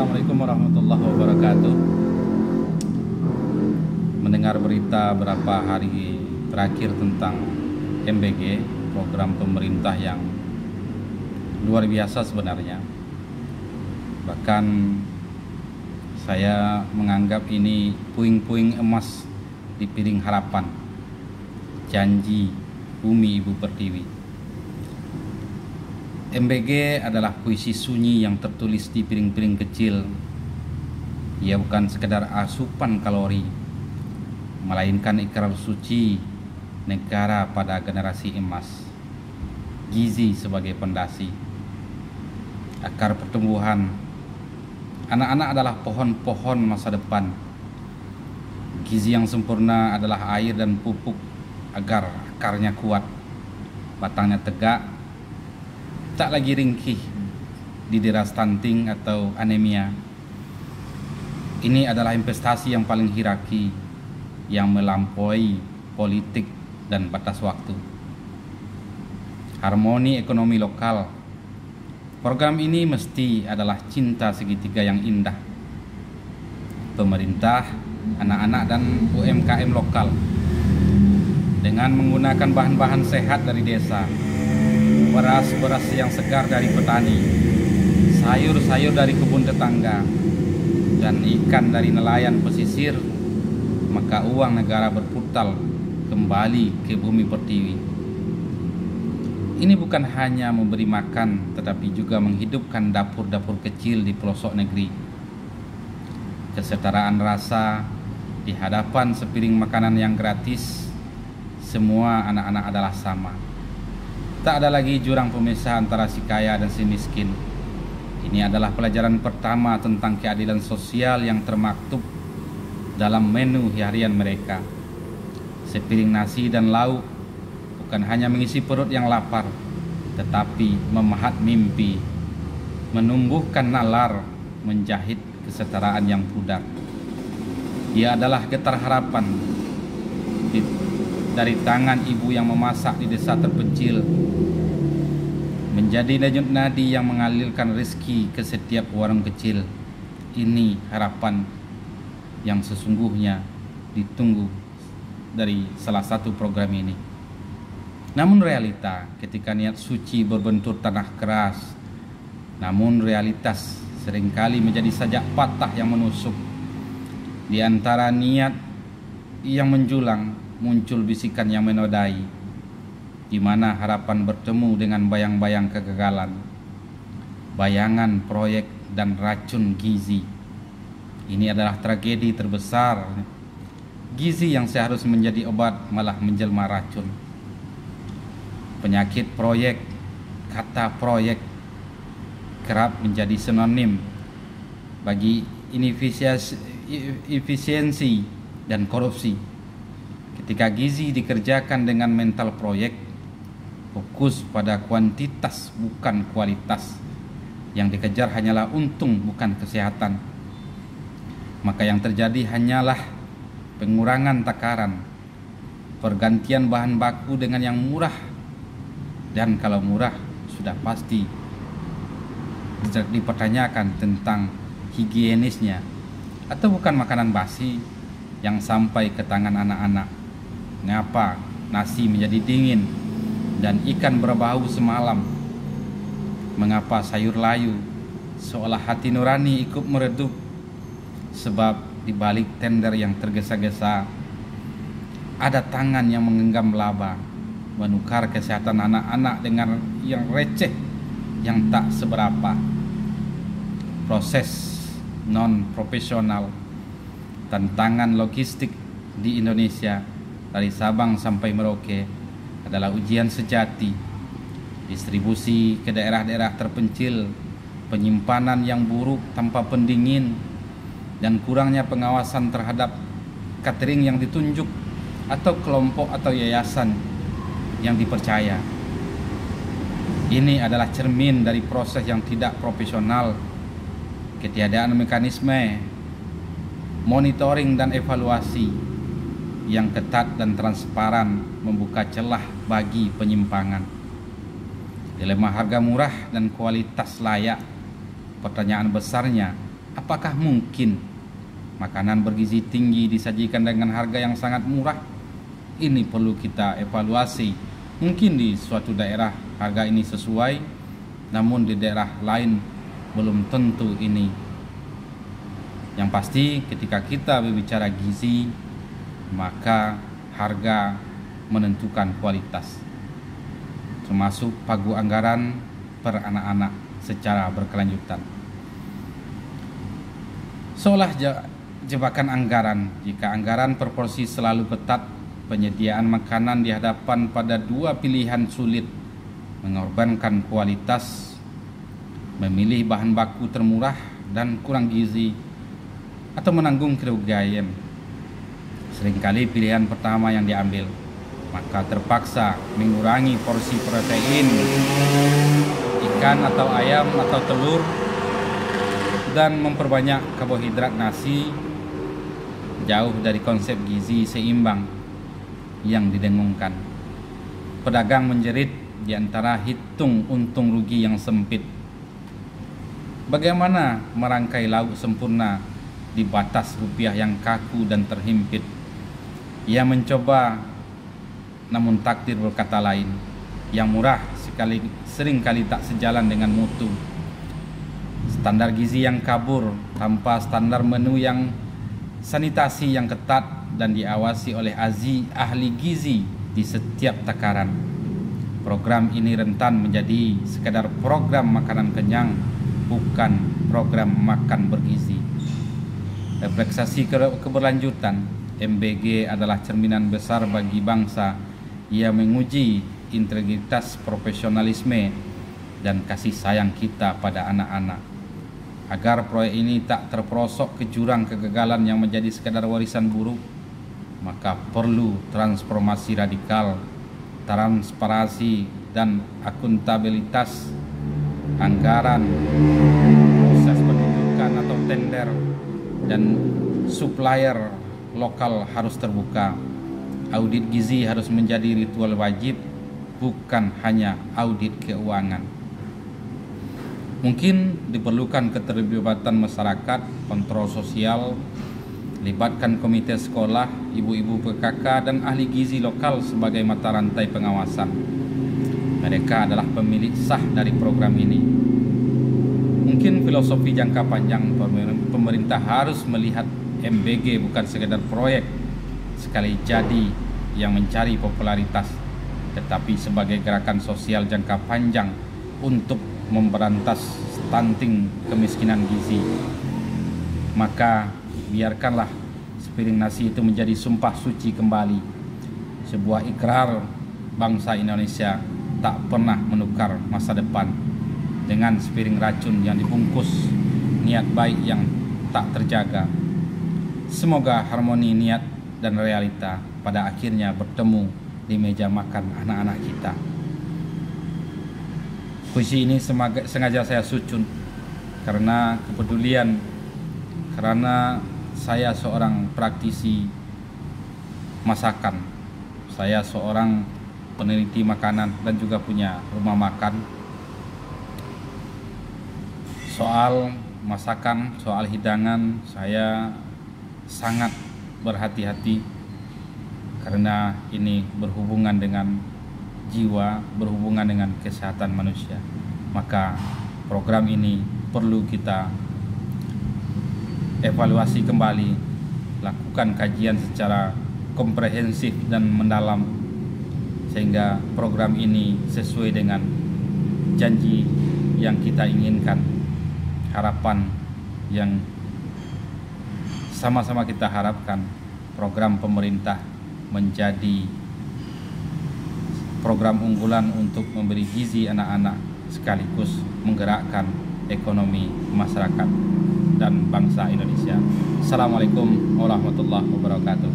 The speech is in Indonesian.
Assalamualaikum warahmatullahi wabarakatuh. Mendengar berita beberapa hari terakhir tentang MBG, program pemerintah yang luar biasa sebenarnya. Bahkan saya menganggap ini puing-puing emas di piring harapan, janji bumi Ibu Pertiwi. MBG adalah puisi sunyi yang tertulis di piring-piring kecil. Ia bukan sekedar asupan kalori, melainkan ikrar suci negara pada generasi emas. Gizi sebagai pondasi, akar pertumbuhan. Anak-anak adalah pohon-pohon masa depan. Gizi yang sempurna adalah air dan pupuk agar akarnya kuat, batangnya tegak, tak lagi ringkih didera stunting atau anemia. Ini adalah investasi yang paling hierarki, yang melampaui politik dan batas waktu. Harmoni ekonomi lokal. Program ini mesti adalah cinta segitiga yang indah. Pemerintah, anak-anak dan UMKM lokal dengan menggunakan bahan-bahan sehat dari desa, beras yang segar dari petani, sayur-sayur dari kebun tetangga, dan ikan dari nelayan pesisir, maka uang negara berputar kembali ke bumi Pertiwi. Ini bukan hanya memberi makan, tetapi juga menghidupkan dapur-dapur kecil di pelosok negeri. Kesetaraan rasa di hadapan sepiring makanan yang gratis, semua anak-anak adalah sama. Tak ada lagi jurang pemisah antara si kaya dan si miskin. Ini adalah pelajaran pertama tentang keadilan sosial yang termaktub dalam menu harian mereka. Sepiring nasi dan lauk bukan hanya mengisi perut yang lapar, tetapi memahat mimpi, menumbuhkan nalar, menjahit kesetaraan yang pudar. Ia adalah getar harapan dari tangan ibu yang memasak di desa terpencil, menjadi denyut nadi yang mengalirkan rezeki ke setiap warung kecil. Ini harapan yang sesungguhnya ditunggu dari salah satu program ini. Namun realita ketika niat suci berbentur tanah keras, namun realitas seringkali menjadi sajak patah yang menusuk. Di antara niat yang menjulang, muncul bisikan yang menodai, di mana harapan bertemu dengan bayang-bayang kegagalan, bayangan proyek dan racun gizi. Ini adalah tragedi terbesar. Gizi yang seharusnya menjadi obat malah menjelma racun. Penyakit proyek, kata proyek kerap menjadi sinonim bagi inefisiensi dan korupsi. Ketika gizi dikerjakan dengan mental proyek, fokus pada kuantitas bukan kualitas, yang dikejar hanyalah untung bukan kesehatan, maka yang terjadi hanyalah pengurangan takaran, pergantian bahan baku dengan yang murah, dan kalau murah sudah pasti dipertanyakan tentang higienisnya, atau bukan makanan basi yang sampai ke tangan anak-anak. Mengapa nasi menjadi dingin dan ikan berbau semalam? Mengapa sayur layu seolah hati nurani ikut meredup? Sebab di balik tender yang tergesa-gesa ada tangan yang menggenggam laba, menukar kesehatan anak-anak dengan yang receh, yang tak seberapa. Proses non-profesional, tantangan logistik di Indonesia dari Sabang sampai Merauke adalah ujian sejati. Distribusi ke daerah-daerah terpencil, penyimpanan yang buruk tanpa pendingin, dan kurangnya pengawasan terhadap catering yang ditunjuk atau kelompok atau yayasan yang dipercaya. Ini adalah cermin dari proses yang tidak profesional, ketiadaan mekanisme monitoring dan evaluasi yang ketat dan transparan membuka celah bagi penyimpangan. Dilema harga murah dan kualitas layak. Pertanyaan besarnya, Apakah mungkin makanan bergizi tinggi disajikan dengan harga yang sangat murah? Ini perlu kita evaluasi. Mungkin di suatu daerah harga ini sesuai, namun di daerah lain belum tentu ini. Yang pasti ketika kita berbicara gizi, maka harga menentukan kualitas, termasuk pagu anggaran per anak-anak secara berkelanjutan. Seolah jebakan anggaran, jika anggaran proporsi selalu ketat, penyediaan makanan di hadapan pada dua pilihan sulit, mengorbankan kualitas, memilih bahan baku termurah dan kurang gizi, atau menanggung kerugian. Seringkali pilihan pertama yang diambil, maka terpaksa mengurangi porsi protein, ikan atau ayam atau telur, dan memperbanyak karbohidrat nasi, jauh dari konsep gizi seimbang yang didengungkan. Pedagang menjerit di antara hitung untung rugi yang sempit. Bagaimana merangkai lauk sempurna di batas rupiah yang kaku dan terhimpit? Ia mencoba, namun takdir berkata lain. Yang murah seringkali tak sejalan dengan mutu. Standar gizi yang kabur tanpa standar menu yang sanitasi yang ketat dan diawasi oleh ahli gizi di setiap takaran. Program ini rentan menjadi sekadar program makanan kenyang, bukan program makan bergizi. Refleksasi keberlanjutan, MBG adalah cerminan besar bagi bangsa. Ia menguji integritas, profesionalisme, dan kasih sayang kita pada anak-anak. Agar proyek ini tak terperosok ke jurang kegagalan yang menjadi sekadar warisan buruk, maka perlu transformasi radikal, transparansi dan akuntabilitas anggaran, proses penunjukan atau tender, dan supplier lokal harus terbuka. Audit gizi harus menjadi ritual wajib, bukan hanya audit keuangan. Mungkin diperlukan keterlibatan masyarakat, kontrol sosial, libatkan komite sekolah, ibu-ibu PKK, dan ahli gizi lokal sebagai mata rantai pengawasan. Mereka adalah pemilik sah dari program ini. Mungkin filosofi jangka panjang pemerintah harus melihat MBG bukan sekedar proyek sekali jadi yang mencari popularitas, tetapi sebagai gerakan sosial jangka panjang untuk memberantas stunting, kemiskinan gizi. Maka biarkanlah sepiring nasi itu menjadi sumpah suci kembali, sebuah ikrar bangsa Indonesia tak pernah menukar masa depan dengan sepiring racun yang dibungkus niat baik yang tak terjaga. Semoga harmoni niat dan realita pada akhirnya bertemu di meja makan anak-anak kita. Puisi ini sengaja saya susun karena kepedulian, karena saya seorang praktisi masakan. Saya seorang peneliti makanan dan juga punya rumah makan. Soal masakan, soal hidangan, saya sangat berhati-hati karena ini berhubungan dengan jiwa, berhubungan dengan kesehatan manusia. Maka program ini perlu kita evaluasi kembali, lakukan kajian secara komprehensif dan mendalam sehingga program ini sesuai dengan janji yang kita inginkan, harapan yang sama-sama kita harapkan. Program pemerintah menjadi program unggulan untuk memberi gizi anak-anak sekaligus menggerakkan ekonomi masyarakat dan bangsa Indonesia. Assalamualaikum warahmatullahi wabarakatuh.